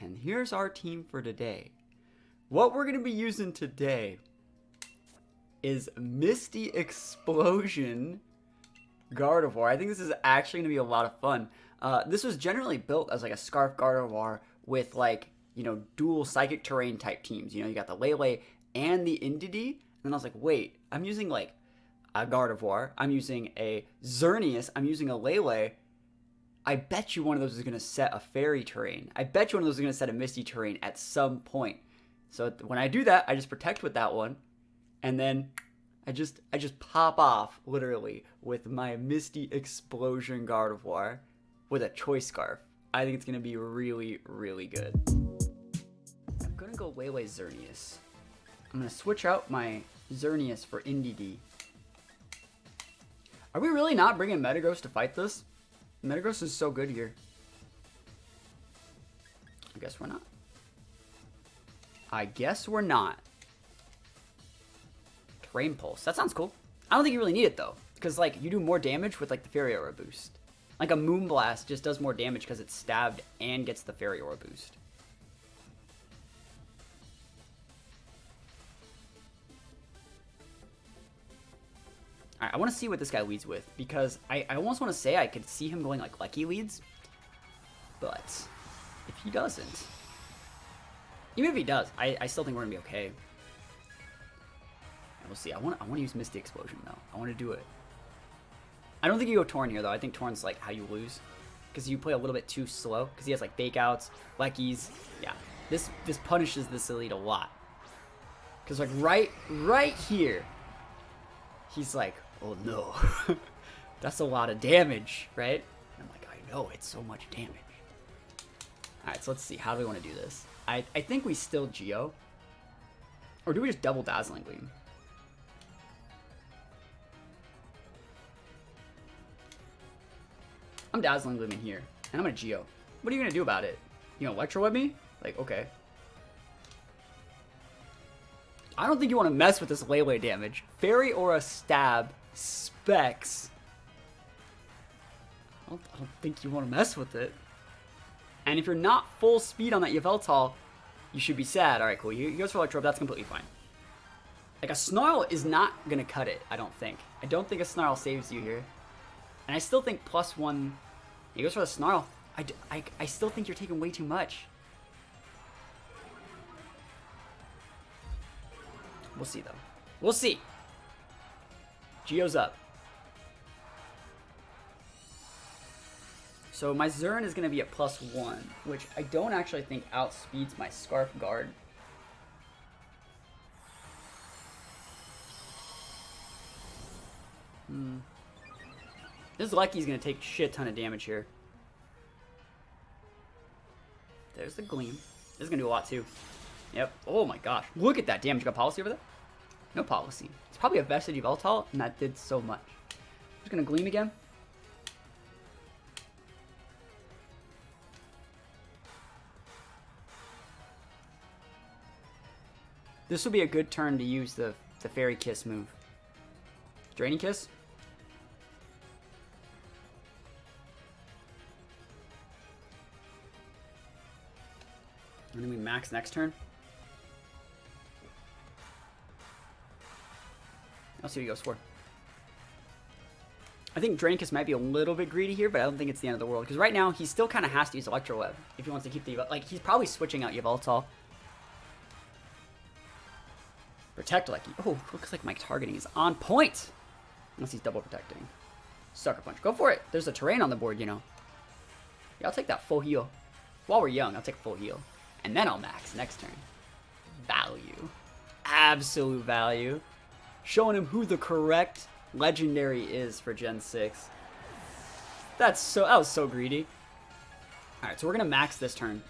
And here's our team for today. What we're going to be using today is Misty Explosion Gardevoir. I think this is actually going to be a lot of fun. This was generally built as like a Scarf Gardevoir with like, you know, dual Psychic Terrain type teams. You know, you got the Lele and the Indeedee. And then I was like, wait, I'm using like a Gardevoir. I'm using a Xerneas. I'm using a Lele. I bet you one of those is going to set a Fairy terrain. I bet you one of those is going to set a Misty terrain at some point. So when I do that, I just protect with that one. And then I just pop off, literally, with my Misty Explosion Gardevoir with a Choice Scarf. I think it's going to be really, really good. I'm going to go Lele Xerneas. I'm going to switch out my Xerneas for Indeedee. Are we really not bringing Metagross to fight this? Metagross is so good here. I guess we're not. I guess we're not. Terrain Pulse. That sounds cool. I don't think you really need it though, because like you do more damage with like the Fairy Aura boost. Like a Moonblast just does more damage because it's stabbed and gets the Fairy Aura boost. Alright, I want to see what this guy leads with, because I almost want to say I could see him going like Lucky leads, but if he doesn't, even if he does, I still think we're gonna be okay. And we'll see. I want to use Misty Explosion though. I want to do it. I don't think you go Torn here though. I think Torn's like how you lose, because you play a little bit too slow. Because he has like Fake Outs, Luckies. Yeah, this punishes this elite a lot. Because like right here, he's like, oh no, that's a lot of damage, right? And I'm like, I know, it's so much damage. Alright, so let's see. How do we want to do this? I think we still Geo. Or do we just double Dazzling Gleam? I'm Dazzling Gleam in here, and I'm gonna Geo. What are you gonna do about it? You gonna Electro Web me? Like, okay. I don't think you want to mess with this Lele damage. Fairy Aura Stab, Specs. I don't think you want to mess with it. And if you're not full speed on that Yveltal, you should be sad. Alright, cool. You go for Electro Web, that's completely fine. Like, a Snarl is not going to cut it, I don't think. I don't think a Snarl saves you here. And I still think +1... He goes for the Snarl. I still think you're taking way too much. We'll see, though. We'll see. Geo's up. So my Zern is going to be at +1, which I don't actually think outspeeds my Scarf Guard. This Lucky's going to take a shit ton of damage here. There's the Gleam. This is going to do a lot, too. Yep. Oh my gosh. Look at that damage. You got Policy over there? No Policy. It's probably a Vestige Yveltal, and that did so much. Just going to Gleam again. This will be a good turn to use the Fairy Kiss move. Draining Kiss. And then we max next turn. I'll see what he goes for. I think Draining Kiss might be a little bit greedy here, but I don't think it's the end of the world. Because right now, he still kind of has to use Electro Web if he wants to keep the... Like, he's probably switching out Yveltal. Protect Lucky. Oh, looks like my targeting is on point. Unless he's double protecting. Sucker Punch. Go for it. There's a terrain on the board, you know. Yeah, I'll take that full heal. While we're young, I'll take full heal. And then I'll max next turn. Value. Absolute value. Showing him who the correct legendary is for Gen 6. That was so greedy. Alright, so we're gonna max this turn.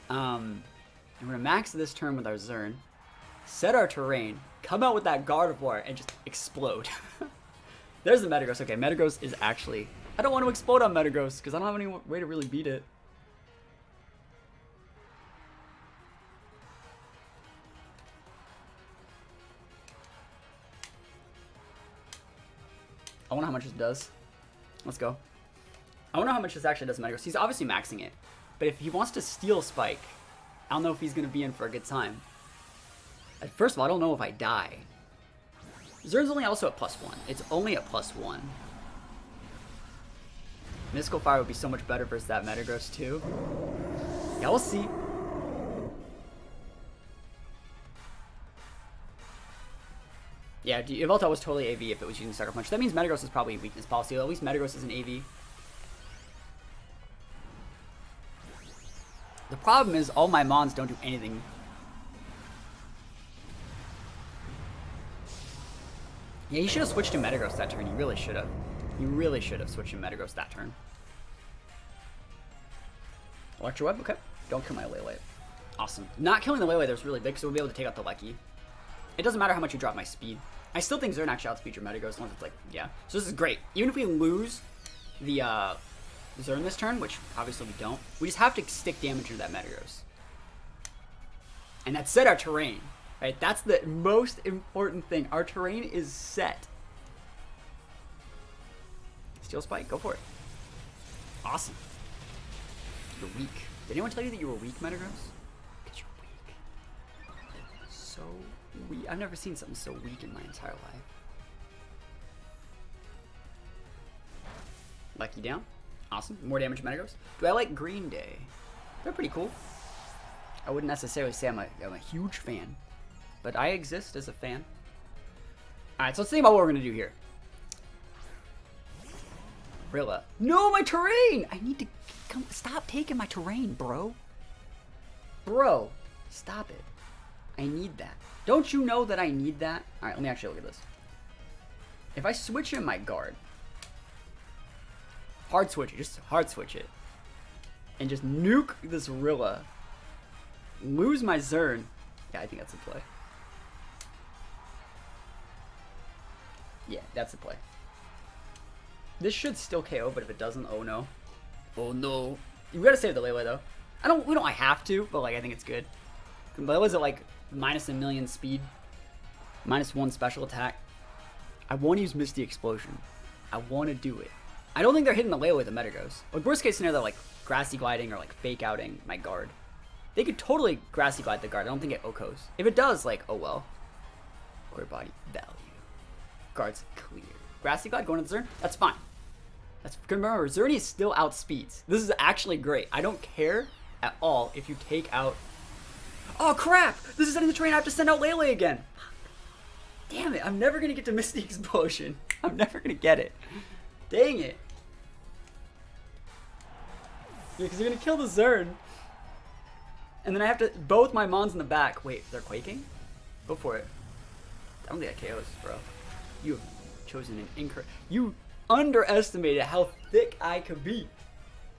And we're gonna max this turn with our Zern. Set our terrain. Come out with that Gardevoir and just explode. There's the Metagross. Okay, Metagross is actually... I don't want to explode on Metagross because I don't have any way to really beat it. I wonder how much this does. Let's go. I wonder how much this actually does Metagross. He's obviously maxing it. But if he wants to Steel Spike, I don't know if he's going to be in for a good time. First of all, I don't know if I die. Zern's only also at +1. It's only at +1. Mystical Fire would be so much better versus that Metagross too. Yeah, we'll see. Yeah, Yveltal was totally AV if it was using Sucker Punch. That means Metagross is probably weakness policy. At least Metagross is an AV. The problem is all my Mons don't do anything. Yeah, he should have switched to Metagross that turn. He really should have. He really should have switched to Metagross that turn. Electro Web, okay. Don't kill my Lele. Awesome. Not killing the Lele there was really big, so we'll be able to take out the Lecky. It doesn't matter how much you drop my speed. I still think Zern actually outspeeds your Metagross, unless it's like, yeah. So this is great. Even if we lose the Zern this turn, which obviously we don't, we just have to stick damage into that Metagross. And that set our terrain, right? That's the most important thing. Our terrain is set. Steel Spike, go for it. Awesome. You're weak. Did anyone tell you that you were weak, Metagross? Because you're weak. So weak. I've never seen something so weak in my entire life. Lucky down. Awesome. More damage, Metagross. Do I like Green Day? They're pretty cool. I wouldn't necessarily say I'm a huge fan, but I exist as a fan. Alright, so let's think about what we're going to do here. Rilla. No, my terrain! I need to stop taking my terrain, bro. Bro, stop it. I need that. Don't you know that I need that? Alright, let me actually look at this. If I switch in my guard, hard switch it, just hard switch it, and just nuke this Rilla, lose my Zern. Yeah, I think that's the play. Yeah, that's the play. This should still KO, but if it doesn't, oh no. Oh no. You gotta save the Lele though. We don't have to, but like I think it's good. Lele's at like -1,000,000 speed, -1 special attack. I want to use Misty Explosion. I want to do it. I don't think they're hitting the Lele with the Metagross. Like worst case scenario, they're like Grassy Gliding or like fake outing my guard. They could totally Grassy Glide the guard. I don't think it Okos. If it does, like, oh well. Core body value. Guard's clear. Grassy Glide going to the Zern? That's fine. That's good. Remember, Zerny still outspeeds. This is actually great. I don't care at all if you take out. Oh crap! This is ending the train. I have to send out Lele again. Damn it! I'm never gonna get to Misty Explosion. I'm never gonna get it. Dang it! Yeah, because you're gonna kill the Zern, and then I have to both my Mons in the back. Wait, they're quaking? Go for it. I don't think that KOs, bro. You have chosen an incorrect. You underestimated how thick I could be.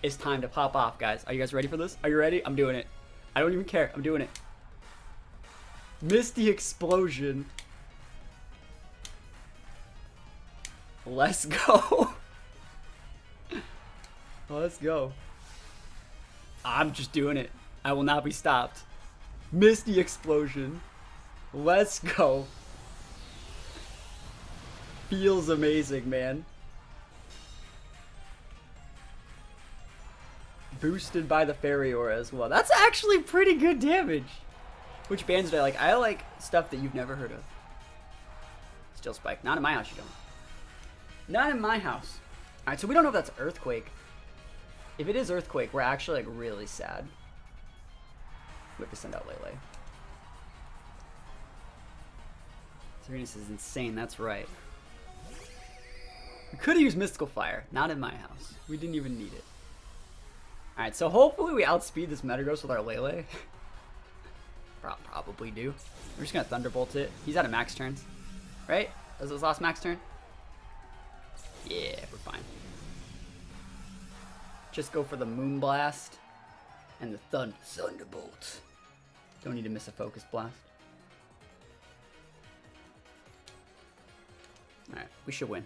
It's time to pop off, guys. Are you guys ready for this? Are you ready? I'm doing it. I don't even care. I'm doing it. Misty Explosion. Let's go. Let's go. I'm just doing it. I will not be stopped. Misty Explosion. Let's go. Feels amazing, man. Boosted by the Fairy Aura as well. That's actually pretty good damage. Which bands do I like? I like stuff that you've never heard of. Steel Spike. Not in my house, you don't. Not in my house. Alright, so we don't know if that's Earthquake. If it is Earthquake, we're actually like really sad. We have to send out Lele. Serenus is insane, that's right. We could have used Mystical Fire. Not in my house. We didn't even need it. Alright, so hopefully we outspeed this Metagross with our Lele. Probably do. We're just gonna Thunderbolt it. He's out of max turns. Right? That was his last max turn? Yeah, we're fine. Just go for the Moonblast and the Thunderbolt. Don't need to miss a Focus Blast. Alright, we should win.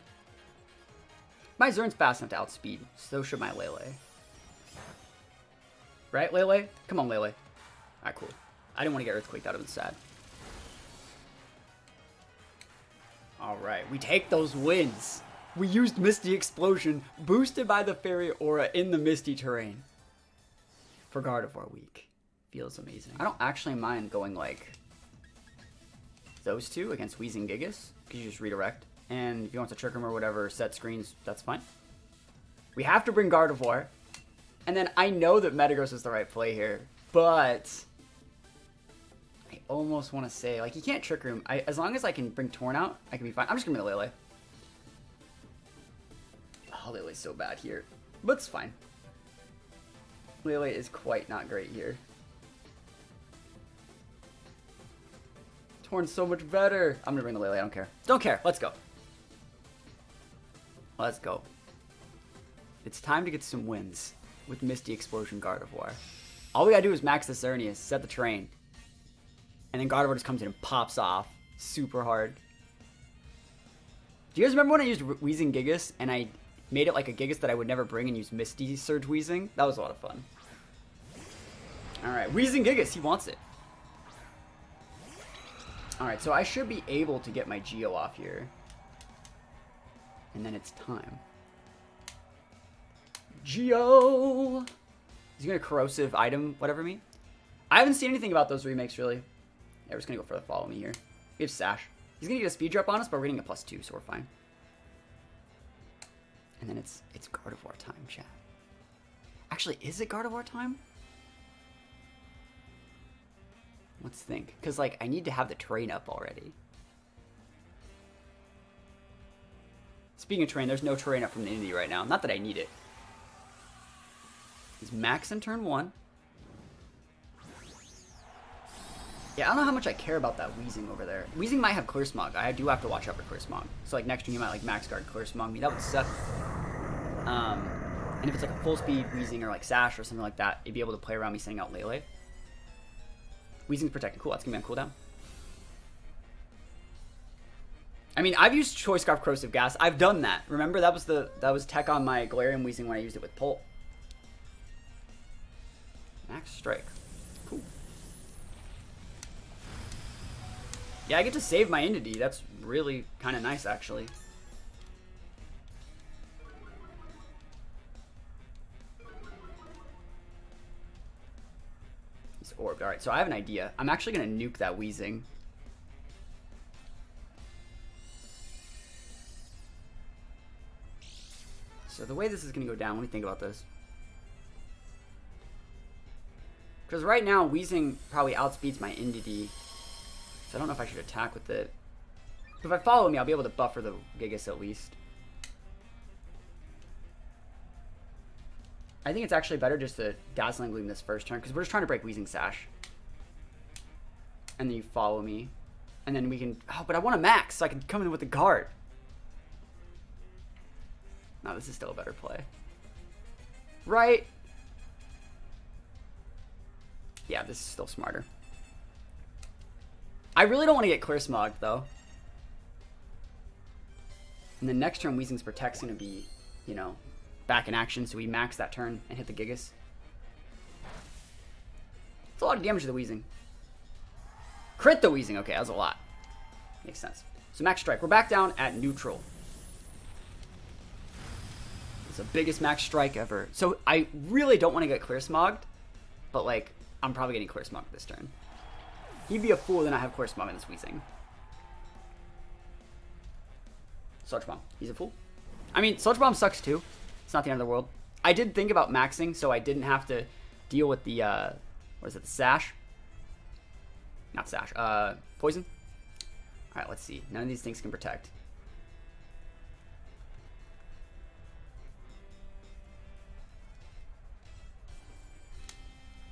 My Zern's fast enough to outspeed, so should my Lele. Right, Lele? Come on, Lele. Alright, cool. I didn't want to get Earthquake, that would have been sad. Alright, we take those wins. We used Misty Explosion, boosted by the Fairy Aura in the Misty terrain. For Gardevoir Week. feels amazing. I don't actually mind going like those two against Weezing Gigas, because you just redirect. And if you want to trick him or whatever, set screens, that's fine. We have to bring Gardevoir. And then I know that Metagross is the right play here, but I almost want to say, like, you can't trick room. As long as I can bring Torn out, I can be fine. I'm just going to bring the Lele. Oh, Lele's so bad here, but it's fine. Lele is quite not great here. Torn's so much better. I'm going to bring the Lele. I don't care. Don't care. Let's go. Let's go. It's time to get some wins with Misty Explosion Gardevoir. All we gotta do is max the Xerneas, set the terrain, and then Gardevoir just comes in and pops off super hard. Do you guys remember when I used Weezing Gigas and I made it like a Gigas that I would never bring and use Misty Surge Weezing? That was a lot of fun. Alright, Weezing Gigas, he wants it. Alright, so I should be able to get my Geo off here. And then it's time. Geo! Is he gonna corrosive item whatever me? I haven't seen anything about those remakes really. Yeah, we're just gonna go for the follow me here. We have Sash. He's gonna get a speed drop on us, but we're getting a +2, so we're fine. And then it's Gardevoir time, chat. Actually, is it Gardevoir time? Let's think. Because, like, I need to have the terrain up already. Speaking of terrain, there's no terrain up from the Indie right now. Not that I need it. He's max in turn 1. Yeah, I don't know how much I care about that Weezing over there. Weezing might have Clear Smog. I do have to watch out for Clear Smog. So, like, next turn he might, like, max guard Clear Smog me. That would suck. And if it's, like, a full speed Weezing or, like, Sash or something like that, it'd be able to play around me sending out Lele. Weezing's protecting. Cool, that's gonna be on cooldown. I mean, I've used Choice Scarf Corrosive Gas. I've done that. Remember, that was tech on my Galarian Weezing when I used it with Pult. Max Strike. Cool. Yeah, I get to save my Entity. That's really kind of nice, actually. He's orbed. Alright, so I have an idea. I'm actually going to nuke that Weezing. So the way this is going to go down, let me think about this. Because right now, Weezing probably outspeeds my Entity. So I don't know if I should attack with it. If I follow me, I'll be able to buffer the Gigas at least. I think it's actually better just to Dazzling Gleam this first turn, because we're just trying to break Weezing Sash. And then you follow me. And then we can... Oh, but I want to max, so I can come in with the guard. No, this is still a better play. Right? Yeah, this is still smarter. I really don't want to get Clear Smog, though. And then next turn, Weezing's Protect's going to be, you know, back in action, so we max that turn and hit the Gigas. It's a lot of damage to the Weezing. Crit the Weezing. Okay, that was a lot. Makes sense. So max strike. We're back down at neutral. It's the biggest max strike ever. So I really don't want to get Clear Smogged, but, like, I'm probably getting Clear Smog this turn. He'd be a fool to not have Clear Smog in this Weezing. Sludge Bomb. He's a fool. I mean, Sludge Bomb sucks too. It's not the end of the world. I did think about maxing, so I didn't have to deal with the, what is it, the Sash? Not Sash, Poison. Alright, let's see. None of these things can protect.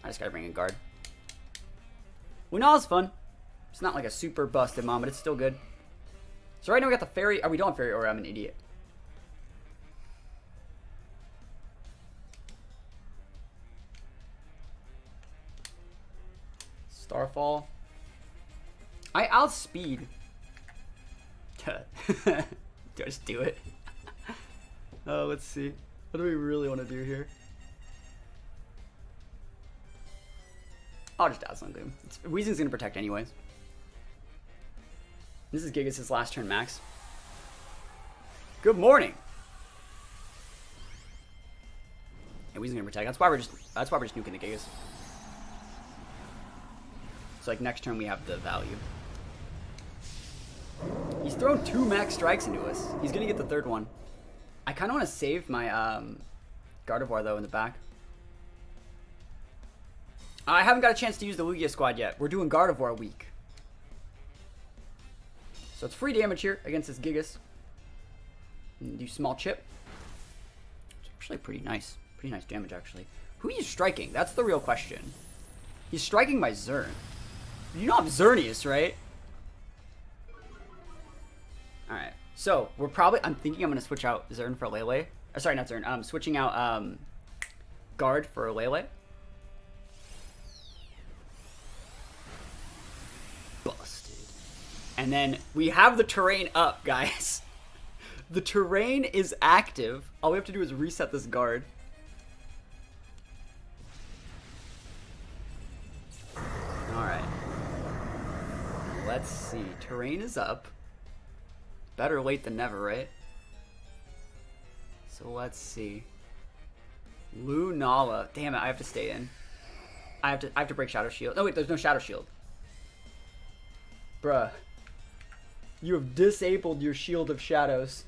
I just gotta bring in guard. We know it's fun. It's not like a super busted mom, but it's still good. So right now we got the fairy. Oh, we don't have fairy, or I'm an idiot. Starfall. I outspeed. Do I just do it? Oh, let's see. What do we really want to do here? I'll just Dazzling Gleam. Weezing's gonna protect anyways. This is Gigas' last turn max. Good morning. Yeah, Weezing's gonna protect. That's why we're just nuking the Gigas. So like next turn we have the value. He's thrown 2 max strikes into us. He's gonna get the 3rd one. I kind of want to save my Gardevoir though in the back. I haven't got a chance to use the Lugia squad yet. We're doing Gardevoir week. So it's free damage here against this Gigas. Do small chip. It's actually pretty nice. Pretty nice damage actually. Who are you striking? That's the real question. He's striking my Zern. You know I'm Xerneas, right? Alright. So we're probably, I'm thinking I'm gonna switch out Zern for Lele. Sorry, not Zern. I'm switching out Guard for Lele. Busted. And then we have the terrain up, guys. The terrain is active. All we have to do is reset this guard. Alright. Let's see. Terrain is up. Better late than never, right? So let's see. Lunala. Damn it, I have to stay in. I have to break Shadow Shield. No, wait, there's no Shadow Shield. Bruh. You have disabled your Shield of Shadows.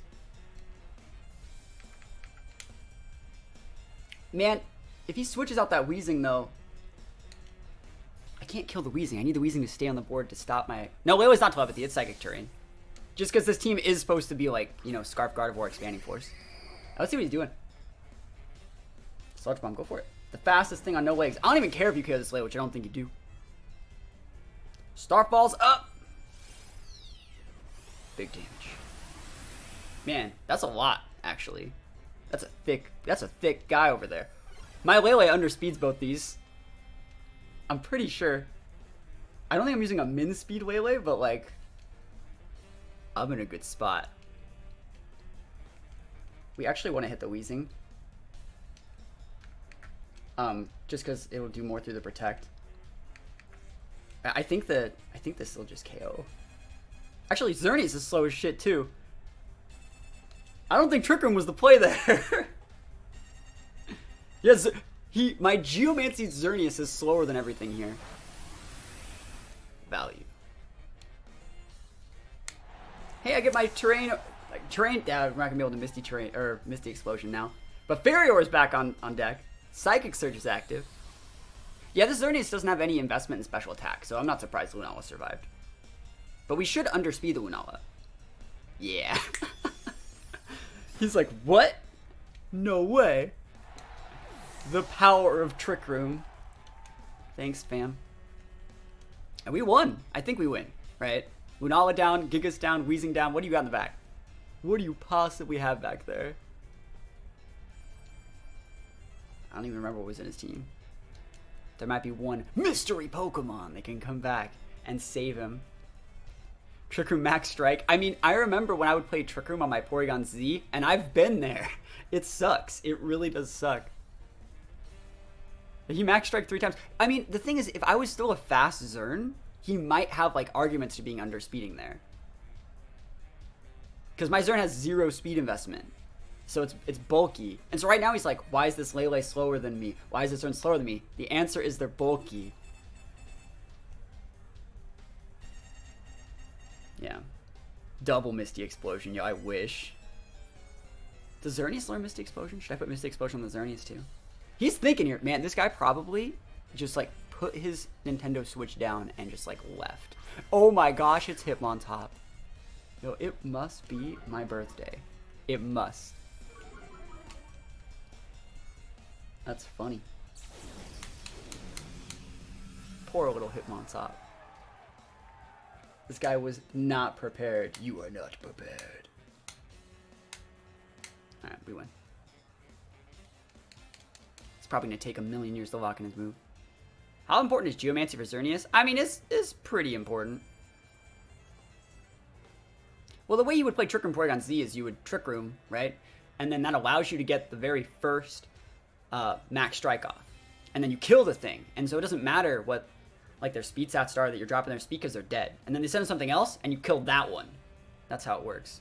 Man, if he switches out that Weezing, though, I can't kill the Weezing. I need the Weezing to stay on the board to stop my... No, Lele's not Telepathy. It's Psychic Terrain. Just because this team is supposed to be like, you know, Scarf Gardevoir Expanding Force. Let's see what he's doing. Sludge Bomb, go for it. The fastest thing on no legs. I don't even care if you kill this Lele, which I don't think you do. Starfall's up. Big damage. Man, that's a lot, actually. That's a thick guy over there. My Lele underspeeds both these. I'm pretty sure. I don't think I'm using a min speed Lele, but like, I'm in a good spot. We actually want to hit the Weezing. Just because it will do more through the Protect. I think this will just KO. Actually, Xerneas is slow as shit too. I don't think Trick Room was the play there. Yes, my Geomancy Xerneas is slower than everything here. Value. Hey, I get my terrain. We're not gonna be able to Misty terrain or Misty Explosion now. But Farior is back on deck. Psychic Surge is active. Yeah, this Xerneas doesn't have any investment in special attack, so I'm not surprised Lunala survived. But we should underspeed the Lunala. Yeah. He's like, what? No way. The power of Trick Room. Thanks, fam. And we won. I think we win, right? Lunala down, Gigas down, Weezing down. What do you got in the back? What do you possibly have back there? I don't even remember what was in his team. There might be one mystery Pokemon that can come back and save him. Trick Room Max Strike. I mean, I remember when I would play Trick Room on my Porygon Z, and I've been there. It sucks. It really does suck. He Max Strike 3 times. I mean, the thing is, if I was still a fast Zern, he might have, like, arguments to being underspeeding there. Because my Zern has 0 speed investment. So it's bulky. And so right now he's like, why is this Lele slower than me? Why is this Zern slower than me? The answer is they're bulky. Yeah. Double Misty Explosion. Yo, I wish. Does Xerneas learn Misty Explosion? Should I put Misty Explosion on the Xerneas too? He's thinking here. Man, this guy probably just like put his Nintendo Switch down and just like left. Oh my gosh, it's Hitmontop. Yo, it must be my birthday. It must. That's funny. Poor little Hitmontop. This guy was not prepared. You are not prepared. Alright, we win. It's probably going to take a million years to lock in his move. How important is Geomancy for Xerneas? I mean, it's pretty important. Well, the way you would play Trick Room Porygon Z is you would Trick Room, right? And then that allows you to get the very first max strike off. And then you kill the thing. And so it doesn't matter what like their speed stats are that you're dropping their speed because they're dead. And then they send something else and you kill that one. That's how it works.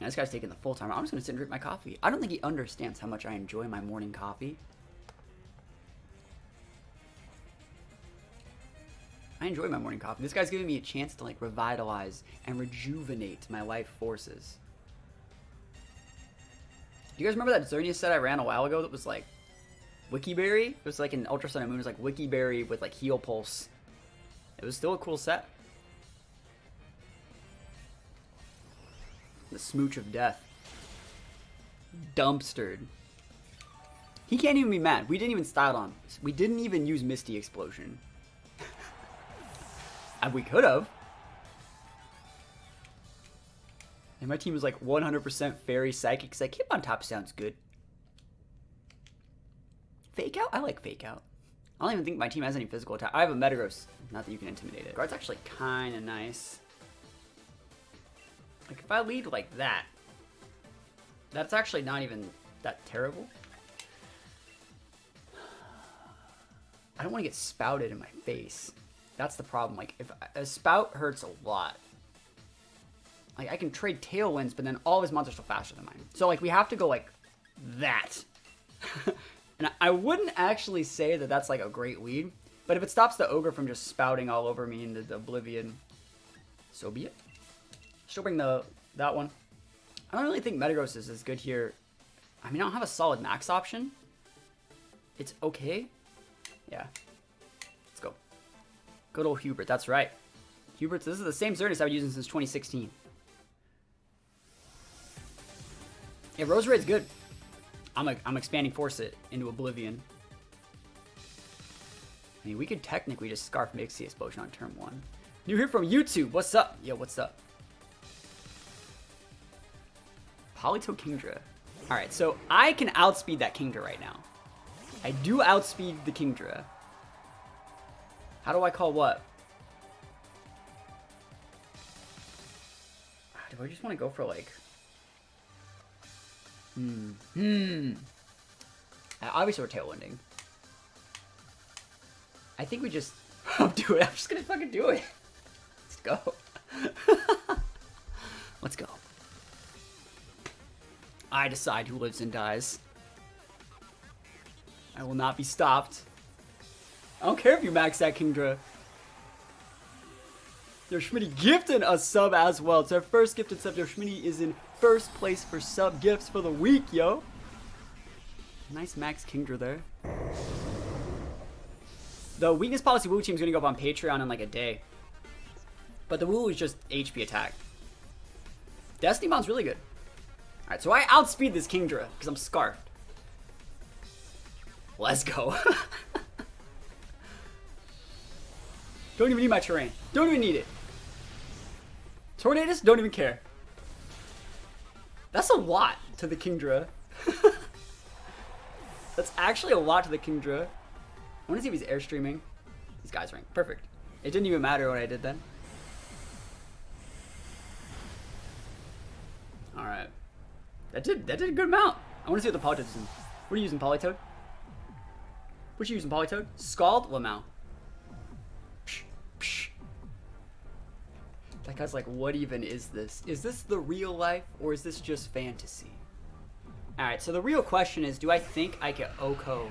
Now, this guy's taking the full timer. I'm just going to sit and drink my coffee. I don't think he understands how much I enjoy my morning coffee. I enjoy my morning coffee. This guy's giving me a chance to like revitalize and rejuvenate my life forces. You guys remember that Xerneas set I ran a while ago that was like Wikiberry? It was like an Ultra Sun and Moon. It was like Wikiberry with like Heal Pulse. It was still a cool set. The Smooch of Death. Dumpstered. He can't even be mad. We didn't even style on. We didn't even use Misty Explosion. And we could have. And my team was like 100% Fairy Psychic because like, Hip on top sounds good. Fake Out? I like Fake Out. I don't even think my team has any physical attack. I have a Metagross. Not that you can intimidate it. Guard's actually kind of nice. Like if I lead like that, that's actually not even that terrible. I don't want to get spouted in my face. That's the problem. Like if a spout hurts a lot. Like I can trade Tailwinds, but then all of his monsters are faster than mine. So like we have to go like that. And I wouldn't actually say that that's like a great lead, but if it stops the ogre from just spouting all over me into the oblivion, so be it. Still bring that one. I don't really think Metagross is as good here. I mean, I don't have a solid max option. It's okay. Yeah. Let's go. Good old Hubert. That's right. Hubert, this is the same Xerneas I've been using since 2016. Yeah, Roserade's good. I'm expanding Force It into Oblivion. I mean, we could technically just Scarf Misty Explosion on turn 1. New here from YouTube. What's up? Yo, what's up? Politoed Kingdra. Alright, so I can outspeed that Kingdra right now. I do outspeed the Kingdra. How do I call what? Do I just want to go for like... Obviously we're Tailwinding. I think we just... do it. I'm just gonna fucking do it. Let's go. Let's go. I decide who lives and dies. I will not be stopped. I don't care if you max that Kingdra. Yo, Schmitty gifted a sub as well. It's our first gifted sub. Yo, Schmitty is in first place for sub gifts for the week, yo. Nice max Kingdra there. The weakness policy Woo team is going to go up on Patreon in like a day. But the Woo is just HP attack. Destiny Bond's really good. Alright, so I outspeed this Kingdra because I'm scarfed. Let's go. Don't even need my terrain. Don't even need it. Tornadus, don't even care. That's a lot to the Kingdra. That's actually a lot to the Kingdra. I want to see if he's airstreaming. These guys rank. Perfect. It didn't even matter what I did then. Alright. That did a good amount. I want to see what the Politoed is in. What are you using, Politoed? What you using, Politoed? Scald? Lamau. Psh, psh. That guy's like, what even is this? Is this the real life or is this just fantasy? Alright, so the real question is, do I think I can Oko?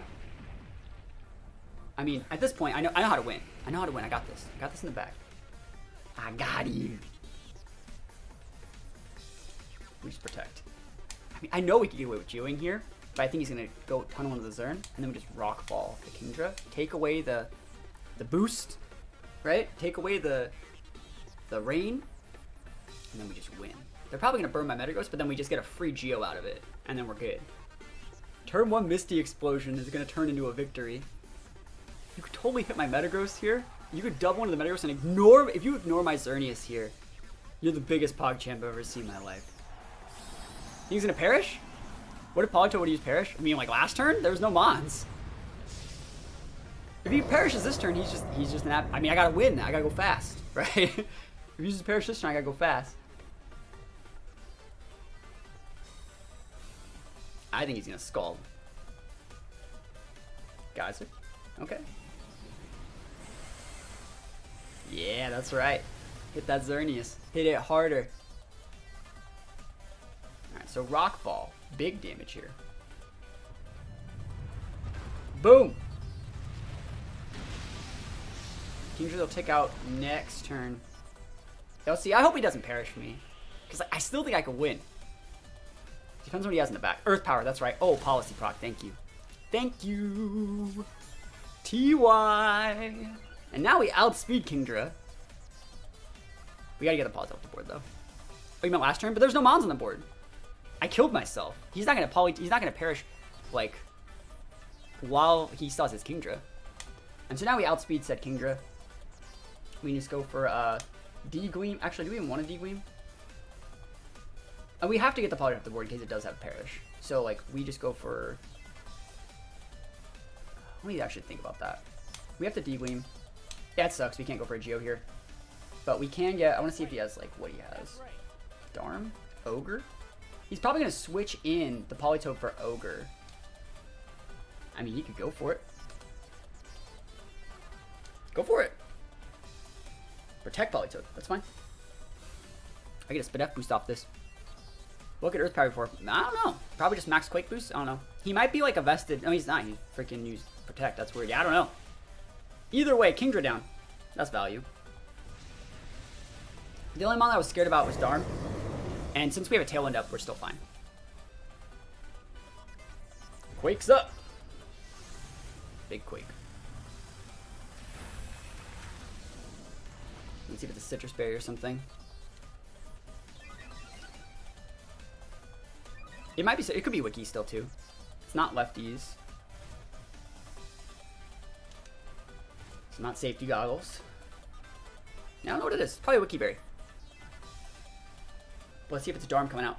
I mean, at this point, I know how to win. I know how to win. I got this. I got this in the back. I got you. We just protect. I mean, I know we can get away with Geoing here, but I think he's going to go tunnel into the Zern, and then we just rock ball the Kingdra. Take away the boost, right? Take away the rain, and then we just win. They're probably going to burn my Metagross, but then we just get a free Geo out of it, and then we're good. Turn 1 Misty Explosion is going to turn into a victory. You could totally hit my Metagross here. You could double into the Metagross and ignore... If you ignore my Xerneas here, you're the biggest PogChamp I've ever seen in my life. He's going to perish? What if Politoed would use perish? I mean, like last turn, there was no Mons. If he perishes this turn, he's just an app. I mean, I gotta win. I gotta go fast, right? If he uses perish this turn, I gotta go fast. I think he's gonna Scald. Geyser. Okay. Yeah, that's right. Hit that Xerneas. Hit it harder. Alright, so Rock Ball. Big damage here. Boom! Kingdra will tick out next turn. Let's see. I hope he doesn't perish me. Because I still think I could win. Depends on what he has in the back. Earth Power, that's right. Oh, Policy Proc. Thank you. Thank you. TY. And now we outspeed Kingdra. We gotta get the Polis off the board, though. Oh, you meant last turn? But there's no Mons on the board. I killed myself. He's not gonna perish, like, while he still has his Kingdra. And so now we outspeed said Kingdra. We can just go for D-Gleam. Actually, do we even want a D-Gleam? We have to get the Poly off the board in case it does have Perish. So, like, we just go for... Let me actually think about that. We have to D-Gleam. Yeah, it sucks. We can't go for a Geo here. But we can get... I want to see if he has, like, what he has. Darm? Ogre? He's probably going to switch in the Politoed for Ogre. I mean, he could go for it. Go for it. Protect Politoed. That's fine. I get a Spadef boost off this. Look at Earth Power before. I don't know. Probably just max Quake boost. I don't know. He might be like a vested. No, he's not. He freaking used Protect. That's weird. Yeah, I don't know. Either way, Kingdra down. That's value. The only mon I was scared about was Darm. And since we have a Tailwind up, we're still fine. Quake's up. Big Quake. Let's see if it's a Citrus Berry or something. It might be. It could be Wiki still too. It's not lefties. It's not safety goggles. I don't know what it is. It's probably Wiki Berry. Let's see if it's a Darm coming out.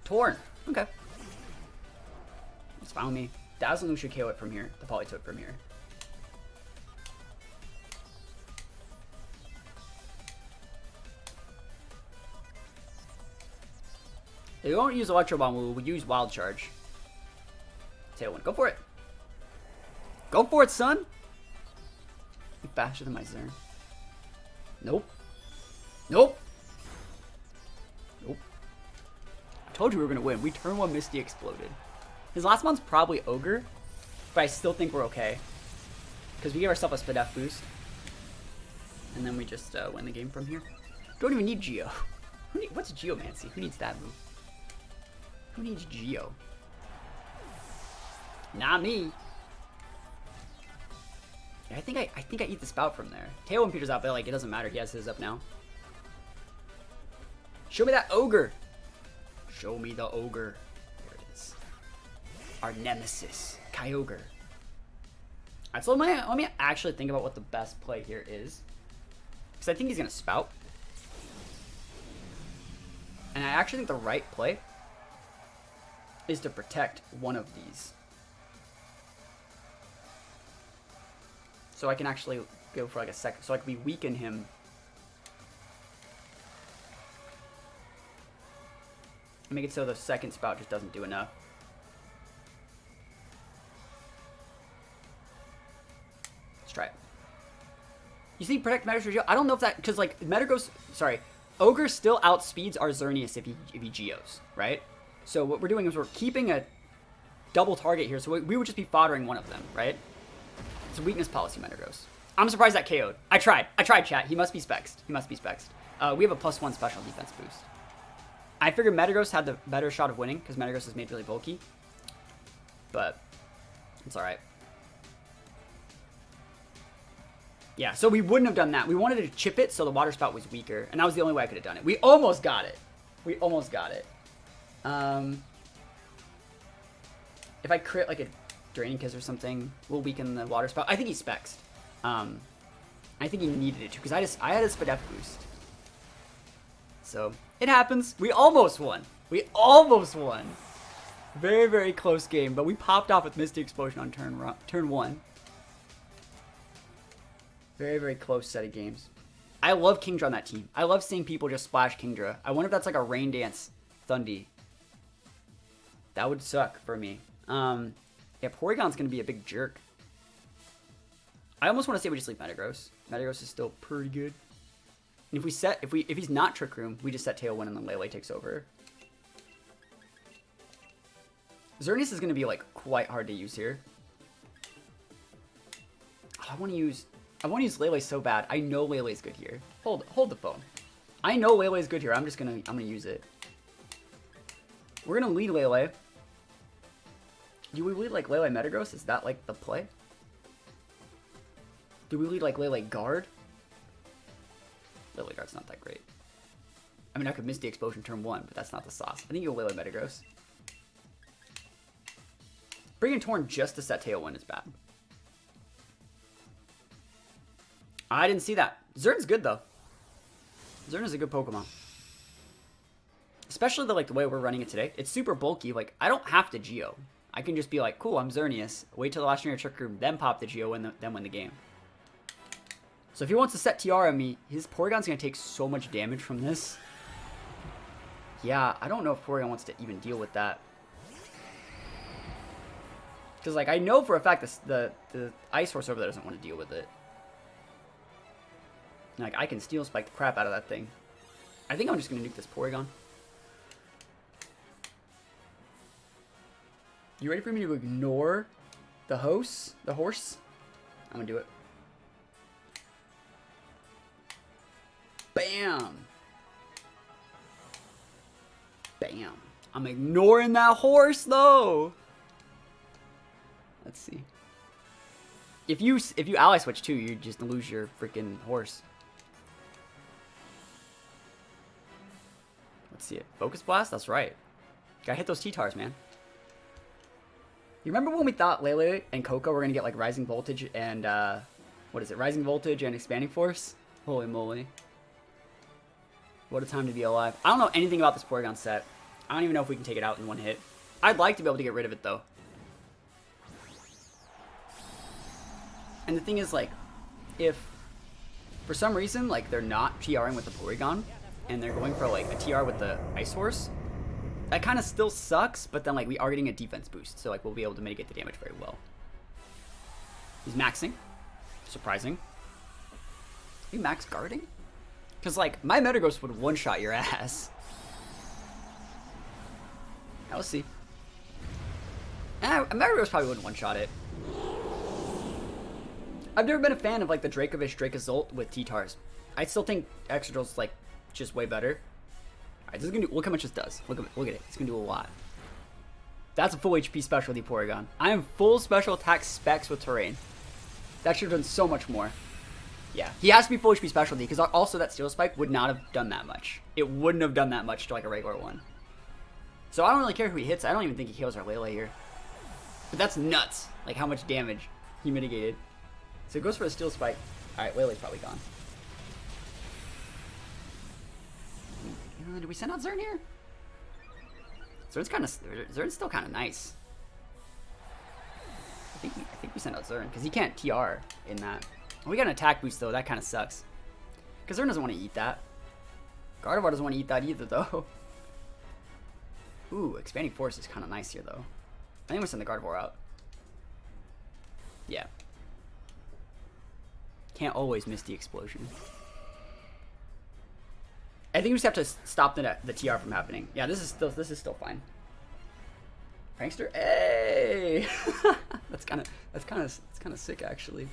Torn. Okay. It's fine with me. Dazzling should KO it from here. The Politoed from here. If we won't use Electro Bomb, we'll use Wild Charge. Tailwind. Go for it. Go for it, son. You're faster than my Zern. Nope. Nope. Nope. I told you we were going to win. We turn one Misty exploded. His last one's probably Ogre, but I still think we're okay. Because we gave ourselves a Spadef boost. And then we just win the game from here. Don't even need Geo. What's Geomancy? Who needs that move? Who needs Geo? Not me. Yeah, I think I eat the Spout from there. Tailwind Peter's out, but like it doesn't matter. He has his up now. Show me that Ogre. Show me the Ogre. There it is. Our nemesis, Kyogre. Alright, so let me actually think about what the best play here is. Because I think he's gonna Spout. And I actually think the right play is to protect one of these. So I can actually go for like a second, so I can weaken him. And make it so the second Spout just doesn't do enough. Let's try it. You see protect Metagross? I don't know if that, because like Metagross, sorry, Ogre still outspeeds our Xerneas if he Geos, right? So what we're doing is we're keeping a double target here, so we would just be foddering one of them, right? It's a weakness policy, Metagross. I'm surprised that KO'd. I tried, chat. He must be spexed. We have a +1 special defense boost. I figured Metagross had the better shot of winning, because Metagross is made really bulky. But it's alright. Yeah, so we wouldn't have done that. We wanted to chip it so the Water Spout was weaker, and that was the only way I could have done it. We almost got it. If I crit like a Draining Kiss or something, we'll weaken the Water Spout. I think he spexed. I think he needed it too, because I had a Spadef boost. So it happens. We almost won. Very, very close game, but we popped off with Misty Explosion on turn 1. Very, very close set of games. I love Kingdra on that team. I love seeing people just splash Kingdra. I wonder if that's like a Rain Dance Thundy. That would suck for me. Yeah, Porygon's gonna be a big jerk. I almost want to say we just leave Metagross. Metagross is still pretty good. And if he's not Trick Room, we just set Tailwind and then Lele takes over. Xerneas is gonna be like quite hard to use here. Oh, I want to use I want to use Lele so bad. I know Lele's good here. Hold the phone. I know Lele's good here. I'm gonna use it. We're gonna lead Lele. Do we lead like Lele Metagross? Is that like the play? Do we lead like Lele Guard? Lele Guard's not that great. I mean, I could Misty Explosion turn 1, but that's not the sauce. I think you go Lele Metagross. Bringing Torn just to set Tailwind is bad. I didn't see that. Zern's good though. Zern is a good Pokemon. Especially the way we're running it today. It's super bulky. Like, I don't have to Geo. I can just be like, cool, I'm Xerneas. Wait till the last turn of Trick Room, then pop the Geo, and then win the game. So if he wants to set TR on me, his Porygon's going to take so much damage from this. Yeah, I don't know if Porygon wants to even deal with that. Because, like, I know for a fact the Ice Horse over there doesn't want to deal with it. Like, I can Steel Spike the crap out of that thing. I think I'm just going to nuke this Porygon. You ready for me to ignore the horse? I'm going to do it. Bam! Bam. I'm ignoring that horse, though! Let's see. If you ally switch too, you just lose your freaking horse. Let's see it. Focus Blast? That's right. Gotta hit those T-Tars, man. You remember when we thought Lele and Coco were gonna get like Rising Voltage and what is it? Rising Voltage and Expanding Force? Holy moly. What a time to be alive. I don't know anything about this Porygon set. I don't even know if we can take it out in one hit. I'd like to be able to get rid of it though. And the thing is, like, if for some reason, like, they're not TRing with the Porygon and they're going for like a TR with the Ice Horse, that kind of still sucks, but then like we are getting a defense boost, so like we'll be able to mitigate the damage very well. He's maxing. Surprising. Are you max guarding? Because like my Metagross would one-shot your ass. Now we'll see. Metagross probably wouldn't one-shot it. I've never been a fan of like the Dracovish Dracozolt with T-Tars. I still think Excadrill's like just way better. Alright, this is gonna do, look how much this does. Look at it. It's gonna do a lot. That's a full HP specialty Porygon. I am full special attack specs with terrain. That should have done so much more. Yeah, he has to be full HP specialty because also that Steel Spike would not have done that much. It wouldn't have done that much to like a regular one. So I don't really care who he hits. I don't even think he kills our Lele here. But that's nuts. Like how much damage he mitigated. So it goes for a Steel Spike. Alright, Lele's probably gone. Did we send out Zern here? Zern's still kind of nice. I think we sent out Zern because he can't TR in that. We got an attack boost though. That kind of sucks. Because Zern doesn't want to eat that. Gardevoir doesn't want to eat that either though. Ooh, Expanding Force is kind of nice here though. I think we'll send the Gardevoir out. Yeah. Can't always miss the explosion. I think we just have to stop the TR from happening. Yeah, this is still fine. Prankster, hey! that's kind of sick actually.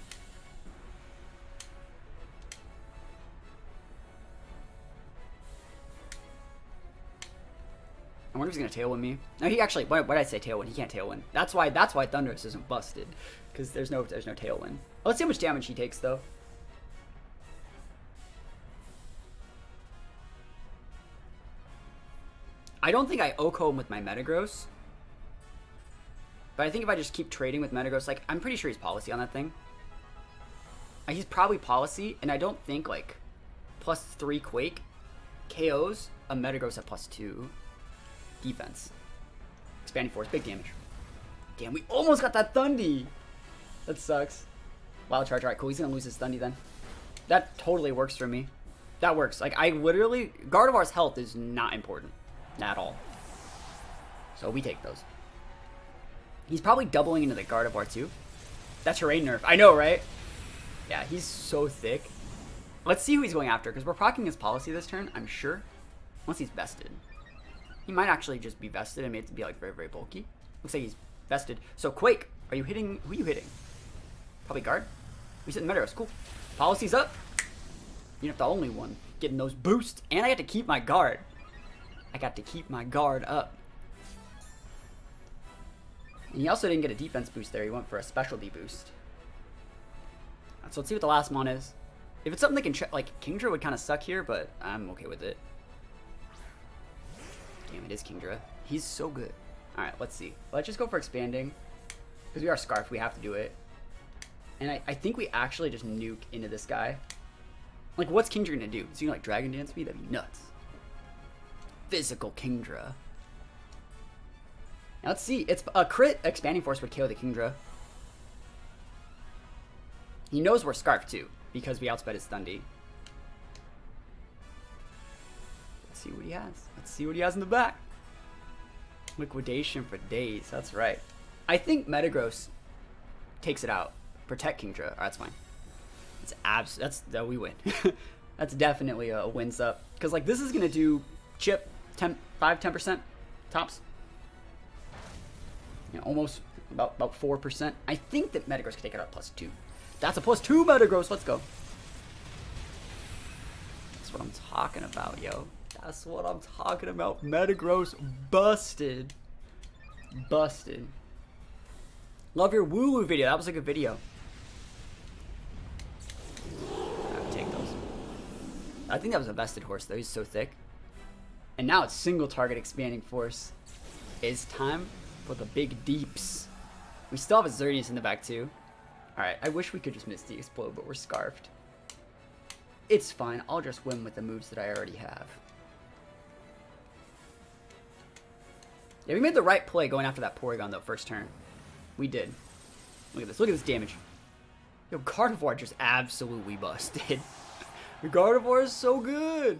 I wonder if he's gonna Tailwind me. No, he actually. Why did I say Tailwind? He can't Tailwind. That's why Thundurus isn't busted, because there's no Tailwind. Let's see how much damage he takes though. I don't think I OHKO him with my Metagross. But I think if I just keep trading with Metagross, like, I'm pretty sure he's Policy on that thing. He's probably Policy, and I don't think, like, +3 Quake KOs a Metagross at +2 defense. Expanding Force, big damage. Damn, we almost got that Thundy! That sucks. Wild Charge, alright, cool, he's gonna lose his Thundy then. That totally works for me. That works. Like, I literally... Gardevoir's health is not important. At all. So we take those. He's probably doubling into the Gardevoir too. That terrain nerf. I know, right? Yeah, he's so thick. Let's see who he's going after, because we're procking his Policy this turn, I'm sure. Once he's vested. He might actually just be vested and made it to be like very, very bulky. Looks like he's vested. So Quake, are you hitting? Who are you hitting? Probably Guard? We sit in Metagross. Cool. Policy's up. You're not the only one getting those boosts. And I got to keep my guard. I got to keep my guard up. And he also didn't get a defense boost there. He went for a specialty boost. So let's see what the last mon is. If it's something that can, like, Kingdra would kind of suck here, but I'm okay with it. Damn, it is Kingdra. He's so good. Alright, let's see. Let's just go for expanding. Because we are Scarf, we have to do it. And I think we actually just nuke into this guy. Like, what's Kingdra gonna do? Is he gonna, like, Dragon Dance me? That'd be nuts. Physical Kingdra. Now, let's see. It's a crit Expanding Force would KO the Kingdra. He knows we're Scarf, too, because we outsped his Thundy. Let's see what he has. Let's see what he has in the back. Liquidation for days. That's right. I think Metagross takes it out. Protect Kingdra. Alright, that's fine. That we win. That's definitely a wins up. Because, like, this is going to do chip 5-10% tops. You know, almost about 4%. I think that Metagross can take it out +2. That's a +2 Metagross. Let's go. That's what I'm talking about, yo. That's what I'm talking about. Metagross busted. Busted. Love your Wooloo video. That was a good video. I'll take those. I think that was a vested horse, though. He's so thick. And now it's single target Expanding Force. It's time for the big deeps. We still have a Xerneas in the back, too. Alright, I wish we could just Misty Explode, but we're Scarfed. It's fine. I'll just win with the moves that I already have. Yeah, we made the right play going after that Porygon, though, first turn. We did. Look at this. Look at this damage. Yo, Gardevoir just absolutely busted. Gardevoir is so good.